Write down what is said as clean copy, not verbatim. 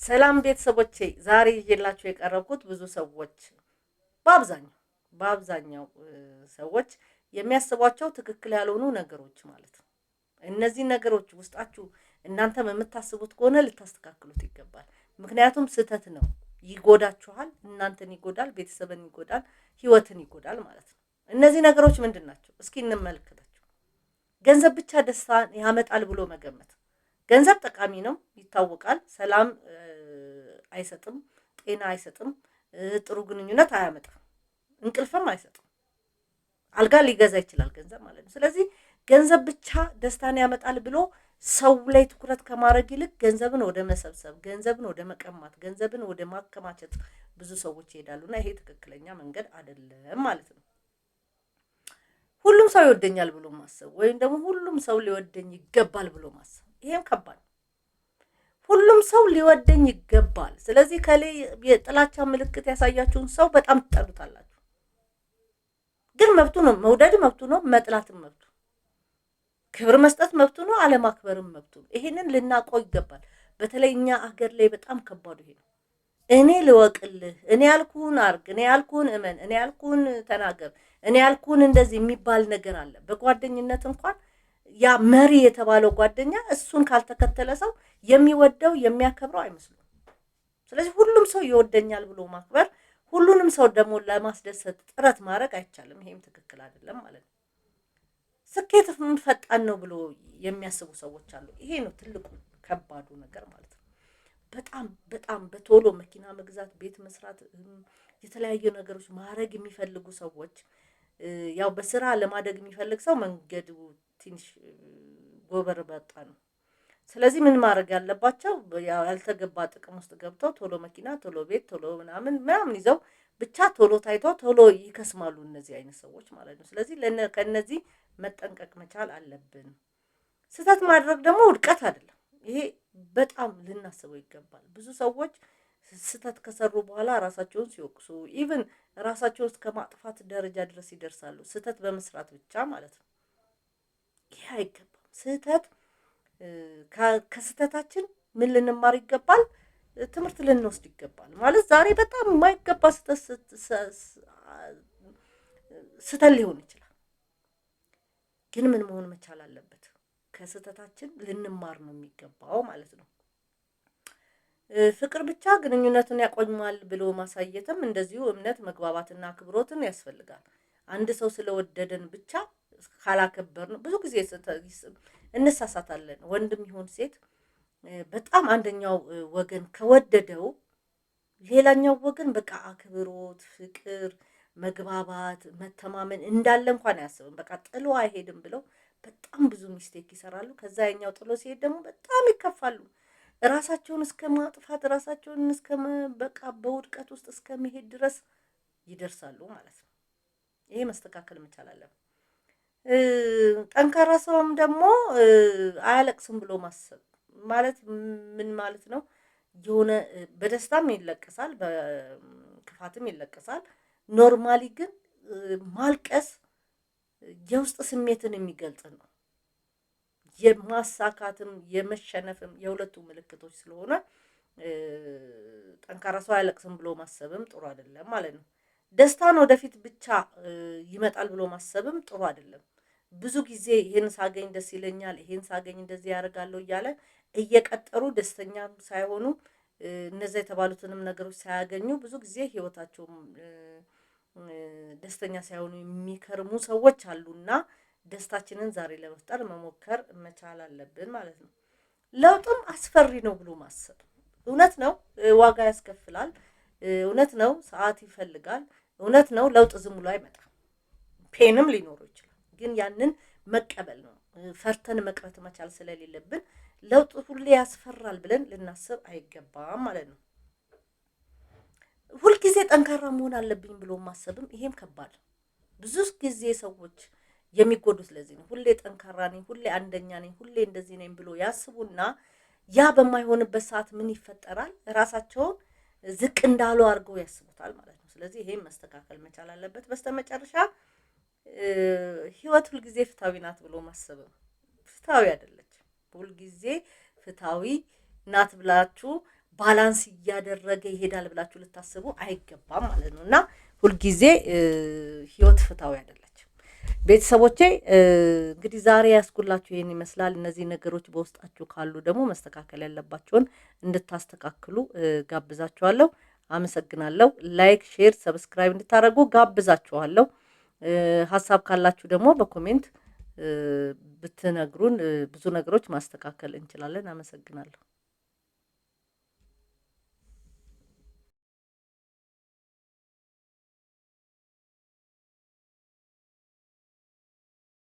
ሰላም ቤተሰቦቼ ዛሬ ይዤላችሁ የቀረብኩት ብዙ ሰዎች በአብዛኛው ሰዎች የሚያስቧቸው ትክክል ያልሆኑ ነገሮች ማለት ነው። እነዚህ ነገሮች ውስጣችሁ እናንተም የምታስቡት ከሆነ ልታስተካክሉት ይገባል። ምክንያቱም ስህተት ነው፣ ይጎዳችኋል፣ እናንተን ይጎዳል፣ ቤተሰብን ይጎዳል፣ ህይወትን ይጎዳል ማለት ነው። እነዚህ ነገሮች ምንድን ናቸው? እስኪ እንመልከታቸው። ገንዘብ ብቻ ደስታን ያመጣል ብሎ መገመት። ገንዘብ ጠቃሚ ነው ይታወቃል። ሰላም አይሰጥም፣ ጤና አይሰጥም፣ ጥሩ ግንኙነት አያመጣም፣ እንቅልፍም አይሰጥም። አልጋ ሊገዛ ይችላል ገንዘብ ማለት ነው። ስለዚህ ገንዘብ ብቻ ደስታን ያመጣል ብሎ ሰው ላይ ትኩረት ከማድረግ ይልቅ ገንዘብን ወደ መሰብሰብ፣ ገንዘብን ወደ መቀማት፣ ገንዘብን ወደ ማከማቸት ብዙ ሰዎች ይሄዳሉና ይሄ ትክክለኛ መንገድ አይደለም ማለት ነው። ሁሉም ሰው ይወደኛል ብሎ ማሰብ ወይም ደግሞ ሁሉም ሰው ሊወደኝ ይገባል ብሎ ማሰብ ይሄም ከባድ። ሁሉም ሰው ሊወደኝ ይገባል። ስለዚህ ከላይ የጥላቻ ምልክት ያሳያችሁን ሰው በጣም ትጠሉታላችሁ። ግን መብቱ ነው፣ መውደድ መብቱ ነው፣ መጥላትም መብቱ፣ ክብር መስጠት መብቱ ነው፣ አለማክበርም መብቱ ነው። ይሄንን ልናውቀው ይገባል። በተለይ እኛ አገር ላይ በጣም ከባዱ ይሄ ነው። እኔ ልወቅልህ፣ እኔ ያልኩህን አርግ፣ እኔ ያልኩህን እመን፣ እኔ ያልኩህን ተናገር፣ እኔ ያልኩህን እንደዚህ የሚባል ነገር አለ። በጓደኝነት እንኳን ያ መሪ የተባለው ጓደኛ እሱን ካልተከተለ ሰው የሚወደው የሚያከብረው አይመስሉም። ስለዚህ ሁሉም ሰው ይወደኛል ብሎ ማክበር፣ ሁሉንም ሰው ደግሞ ለማስደሰት ጥረት ማድረግ አይቻልም። ይሄም ትክክል አይደለም ማለት ነው። ስኬት ፈጣን ነው ብሎ የሚያስቡ ሰዎች አሉ። ይሄ ነው ትልቁ ከባዱ ነገር ማለት ነው። በጣም በቶሎ መኪና መግዛት፣ ቤት መስራት፣ የተለያዩ ነገሮች ማድረግ የሚፈልጉ ሰዎች ያው በስራ ለማደግ የሚፈልግ ሰው መንገዱ ትንሽ ጎበር በጣ ነው። ስለዚህ ምን ማድረግ ያለባቸው ያልተገባ ጥቅም ውስጥ ገብተው ቶሎ መኪና፣ ቶሎ ቤት፣ ቶሎ ምናምን ይዘው ብቻ ቶሎ ታይተው ቶሎ ይከስማሉ እነዚህ አይነት ሰዎች ማለት ነው። ስለዚህ ከነዚህ መጠንቀቅ መቻል አለብን። ስህተት ማድረግ ደግሞ ውድቀት አይደለም። ይሄ በጣም ልናስበው ይገባል። ብዙ ሰዎች ስህተት ከሰሩ በኋላ ራሳቸውን ሲወቅሱ ኢቭን ራሳቸውን እስከ ማጥፋት ደረጃ ድረስ ይደርሳሉ። ስህተት በመስራት ብቻ ማለት ነው። ይሄ አይገባም። ስህተት ከስህተታችን ምን ልንማር ይገባል? ትምህርት ልንወስድ ይገባል። ማለት ዛሬ በጣም የማይገባ ስህተት ሊሆን ይችላል፣ ግን ምን መሆን መቻል አለበት? ከስህተታችን ልንማር ነው የሚገባው ማለት ነው። ፍቅር ብቻ ግንኙነቱን ያቆማል ብሎ ማሳየትም እንደዚሁ እምነት፣ መግባባትና አክብሮትን ያስፈልጋል። አንድ ሰው ስለወደደን ብቻ ካላከበር ነው ብዙ ጊዜ እንሳሳታለን። ወንድም ይሁን ሴት በጣም አንደኛው ወገን ከወደደው ሌላኛው ወገን በቃ አክብሮት፣ ፍቅር፣ መግባባት፣ መተማመን እንዳለ እንኳን አያስብም። በቃ ጥሎ አይሄድም ብለው በጣም ብዙ ሚስቴክ ይሰራሉ። ከዛ ያኛው ጥሎ ሲሄድ ደግሞ በጣም ይከፋሉ። ራሳቸውን እስከ ማጥፋት፣ ራሳቸውን እስከ በቃ በውድቀት ውስጥ እስከ መሄድ ድረስ ይደርሳሉ ማለት ነው። ይሄ መስተካከል መቻል አለበት። ጠንካራ ሰውም ደግሞ አያለቅስም ብሎ ማሰብ ማለት ምን ማለት ነው? የሆነ በደስታም ይለቀሳል፣ በክፋትም ይለቀሳል። ኖርማሊ ግን ማልቀስ የውስጥ ስሜትን የሚገልጽ ነው። የማሳካትም የመሸነፍም የሁለቱ ምልክቶች ስለሆነ ጠንካራ ሰው አያለቅስም ብሎ ማሰብም ጥሩ አይደለም ማለት ነው። ደስታን ወደፊት ብቻ ይመጣል ብሎ ማሰብም ጥሩ አይደለም። ብዙ ጊዜ ይሄን ሳገኝ ደስ ይለኛል፣ ይሄን ሳገኝ እንደዚህ ያደርጋለሁ እያለ እየቀጠሩ ደስተኛ ሳይሆኑ እነዛ የተባሉትንም ነገሮች ሳያገኙ ብዙ ጊዜ ህይወታቸውም ደስተኛ ሳይሆኑ የሚከርሙ ሰዎች አሉና ደስታችንን ዛሬ ለመፍጠር መሞከር መቻል አለብን ማለት ነው። ለውጥም አስፈሪ ነው ብሎ ማሰብ እውነት ነው፣ ዋጋ ያስከፍላል። እውነት ነው፣ ሰዓት ይፈልጋል። እውነት ነው፣ ለውጥ ዝም ብሎ አይመጣም። ፔንም ሊኖረው ይችላል። ግን ያንን መቀበል ነው። ፈርተን መቅረት መቻል ስለሌለብን ለውጥ ሁሌ ያስፈራል ብለን ልናስብ አይገባም ማለት ነው። ሁልጊዜ ጠንካራ መሆን አለብኝ ብሎ ማሰብም ይሄም ከባድ። ብዙ ጊዜ ሰዎች የሚጎዱት ለዚህ ነው። ሁሌ ጠንካራ ነኝ፣ ሁሌ አንደኛ ነኝ፣ ሁሌ እንደዚህ ነኝ ብሎ ያስቡና ያ በማይሆንበት ሰዓት ምን ይፈጠራል? ራሳቸውን ዝቅ እንዳሉ አድርገው ያስቡታል ማለት ነው። ስለዚህ ይሄም መስተካከል መቻል አለበት። በስተመጨረሻ ህይወት ሁልጊዜ ፍትሃዊ ናት ብሎ ማሰብ ፍትሃዊ አይደለች። ሁልጊዜ ፍትሃዊ ናት ብላችሁ ባላንስ እያደረገ ይሄዳል ብላችሁ ልታስቡ አይገባም ማለት ነው። እና ሁልጊዜ ህይወት ፍትሃዊ አይደለችም። ቤተሰቦቼ እንግዲህ ዛሬ ያስኩላችሁ ይሄን ይመስላል። እነዚህ ነገሮች በውስጣችሁ ካሉ ደግሞ መስተካከል ያለባቸውን እንድታስተካክሉ ጋብዛችኋለሁ። አመሰግናለሁ። ላይክ፣ ሼር፣ ሰብስክራይብ እንድታደርጉ ጋብዛችኋለሁ። ሀሳብ ካላችሁ ደግሞ በኮሜንት ብትነግሩን ብዙ ነገሮች ማስተካከል እንችላለን። አመሰግናለሁ።